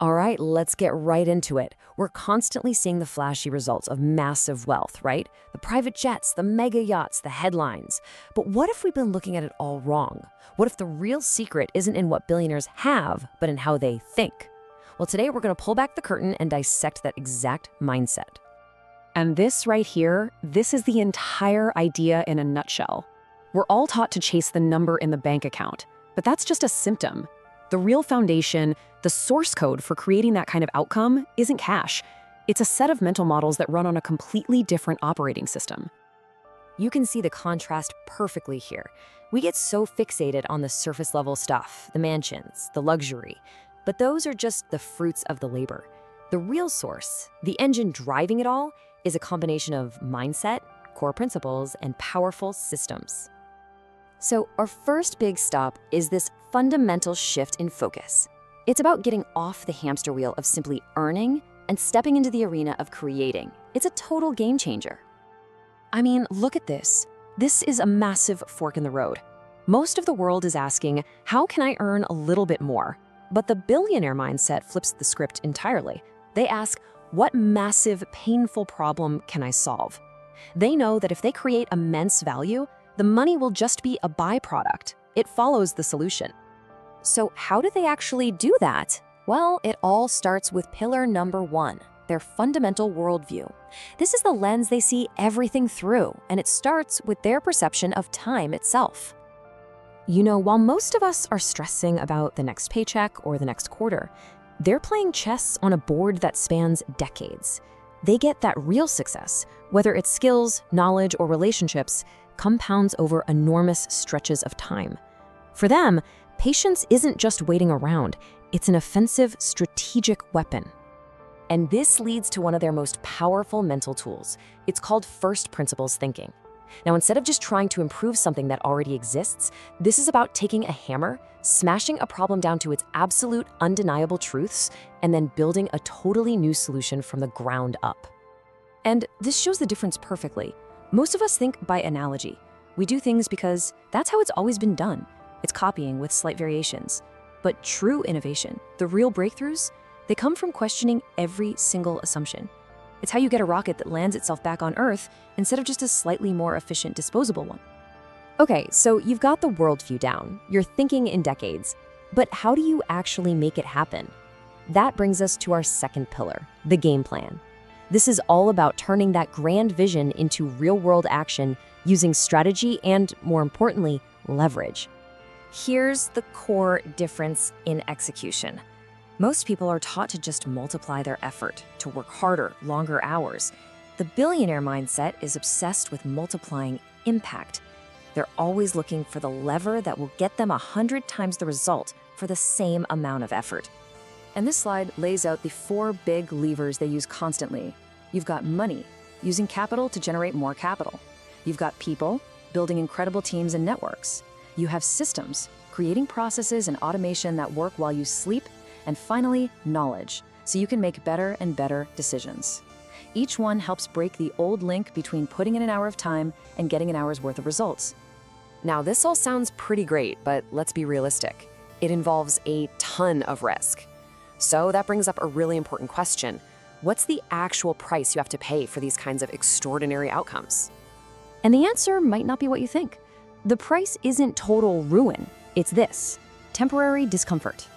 All right, let's get right into it. We're constantly seeing the flashy results of massive wealth, right? The private jets, the mega yachts, the headlines. But what if we've been looking at it all wrong? What if the real secret isn't in what billionaires have, but in how they think? Well, today we're going to pull back the curtain and dissect that exact mindset. And this right here, this is the entire idea in a nutshell. We're all taught to chase the number in the bank account, but that's just a symptom. The real foundation, the source code for creating that kind of outcome, isn't cash. It's a set of mental models that run on a completely different operating system. You can see the contrast perfectly here. We get so fixated on the surface level stuff, the mansions, the luxury, but those are just the fruits of the labor. The real source, the engine driving it all, is a combination of mindset, core principles, and powerful systems. So our first big stop is this fundamental shift in focus. It's about getting off the hamster wheel of simply earning and stepping into the arena of creating. It's a total game changer. I mean, look at this. This is a massive fork in the road. Most of the world is asking, how can I earn a little bit more? But the billionaire mindset flips the script entirely. They ask, what massive, painful problem can I solve? They know that if they create immense value, the money will just be a byproduct. It follows the solution. So how do they actually do that? Well, it all starts with pillar number 1, their fundamental worldview. This is the lens they see everything through, and it starts with their perception of time itself. You know, while most of us are stressing about the next paycheck or the next quarter, they're playing chess on a board that spans decades. They get that real success, whether it's skills, knowledge, or relationships, compounds over enormous stretches of time. For them, patience isn't just waiting around, it's an offensive, strategic weapon. And this leads to one of their most powerful mental tools. It's called first principles thinking. Now, instead of just trying to improve something that already exists, this is about taking a hammer, smashing a problem down to its absolute, undeniable truths, and then building a totally new solution from the ground up. And this shows the difference perfectly. Most of us think by analogy. We do things because that's how it's always been done. It's copying with slight variations. But true innovation, the real breakthroughs, they come from questioning every single assumption. It's how you get a rocket that lands itself back on Earth instead of just a slightly more efficient disposable one. Okay, so you've got the worldview down. You're thinking in decades. But how do you actually make it happen? That brings us to our second pillar, the game plan. This is all about turning that grand vision into real-world action using strategy and, more importantly, leverage. Here's the core difference in execution. Most people are taught to just multiply their effort, to work harder, longer hours. The billionaire mindset is obsessed with multiplying impact. They're always looking for the lever that will get them 100 times the result for the same amount of effort. And this slide lays out the 4 big levers they use constantly. You've got money, using capital to generate more capital. You've got people, building incredible teams and networks. You have systems, creating processes and automation that work while you sleep. And finally, knowledge, so you can make better and better decisions. Each one helps break the old link between putting in an hour of time and getting an hour's worth of results. Now, this all sounds pretty great, but let's be realistic. It involves a ton of risk. So that brings up a really important question. What's the actual price you have to pay for these kinds of extraordinary outcomes? And the answer might not be what you think. The price isn't total ruin. It's this: temporary discomfort.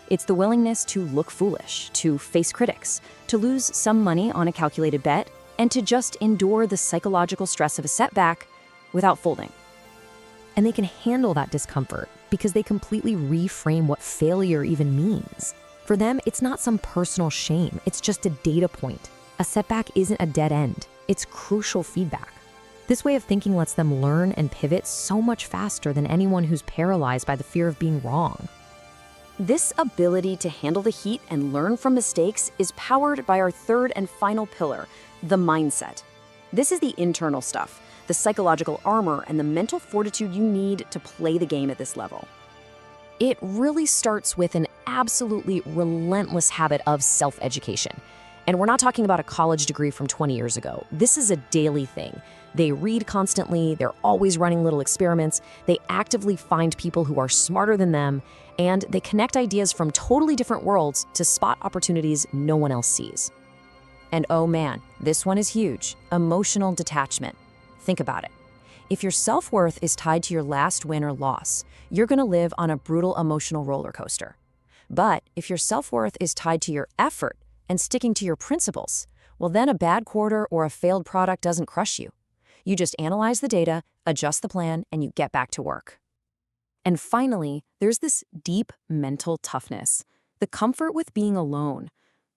It's the willingness to look foolish, to face critics, to lose some money on a calculated bet, and to just endure the psychological stress of a setback without folding. And they can handle that discomfort because they completely reframe what failure even means. For them, it's not some personal shame, it's just a data point. A setback isn't a dead end, it's crucial feedback. This way of thinking lets them learn and pivot so much faster than anyone who's paralyzed by the fear of being wrong. This ability to handle the heat and learn from mistakes is powered by our third and final pillar, the mindset. This is the internal stuff, the psychological armor and the mental fortitude you need to play the game at this level. It really starts with an absolutely relentless habit of self-education. And we're not talking about a college degree from 20 years ago. This is a daily thing. They read constantly, they're always running little experiments, they actively find people who are smarter than them, and they connect ideas from totally different worlds to spot opportunities no one else sees. And oh man, this one is huge: emotional detachment. Think about it. If your self-worth is tied to your last win or loss, you're going to live on a brutal emotional roller coaster. But if your self-worth is tied to your effort and sticking to your principles, well, then a bad quarter or a failed product doesn't crush you. You just analyze the data, adjust the plan, and you get back to work. And finally, there's this deep mental toughness, the comfort with being alone.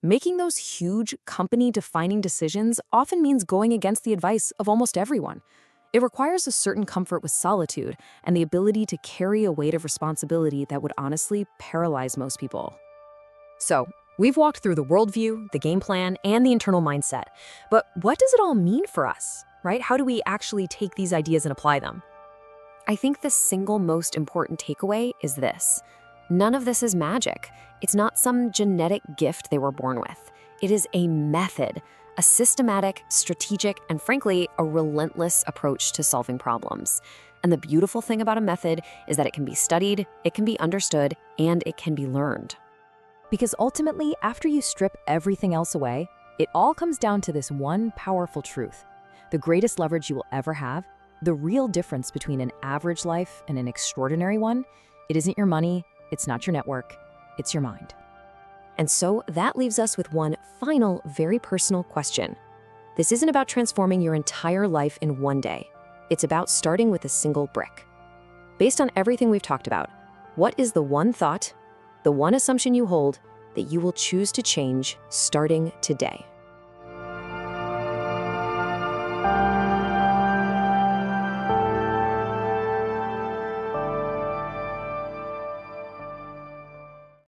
Making those huge company-defining decisions often means going against the advice of almost everyone. It requires a certain comfort with solitude and the ability to carry a weight of responsibility that would honestly paralyze most people. So, we've walked through the worldview, the game plan, and the internal mindset. But what does it all mean for us, right? How do we actually take these ideas and apply them? I think the single most important takeaway is this: none of this is magic. It's not some genetic gift they were born with. It is a method, a systematic, strategic, and frankly, a relentless approach to solving problems. And the beautiful thing about a method is that it can be studied, it can be understood, and it can be learned. Because ultimately, after you strip everything else away, it all comes down to this one powerful truth. The greatest leverage you will ever have, the real difference between an average life and an extraordinary one, it isn't your money, it's not your network, it's your mind. And so that leaves us with one final, very personal question. This isn't about transforming your entire life in one day. It's about starting with a single brick. Based on everything we've talked about, what is the one thought, the one assumption you hold that you will choose to change starting today?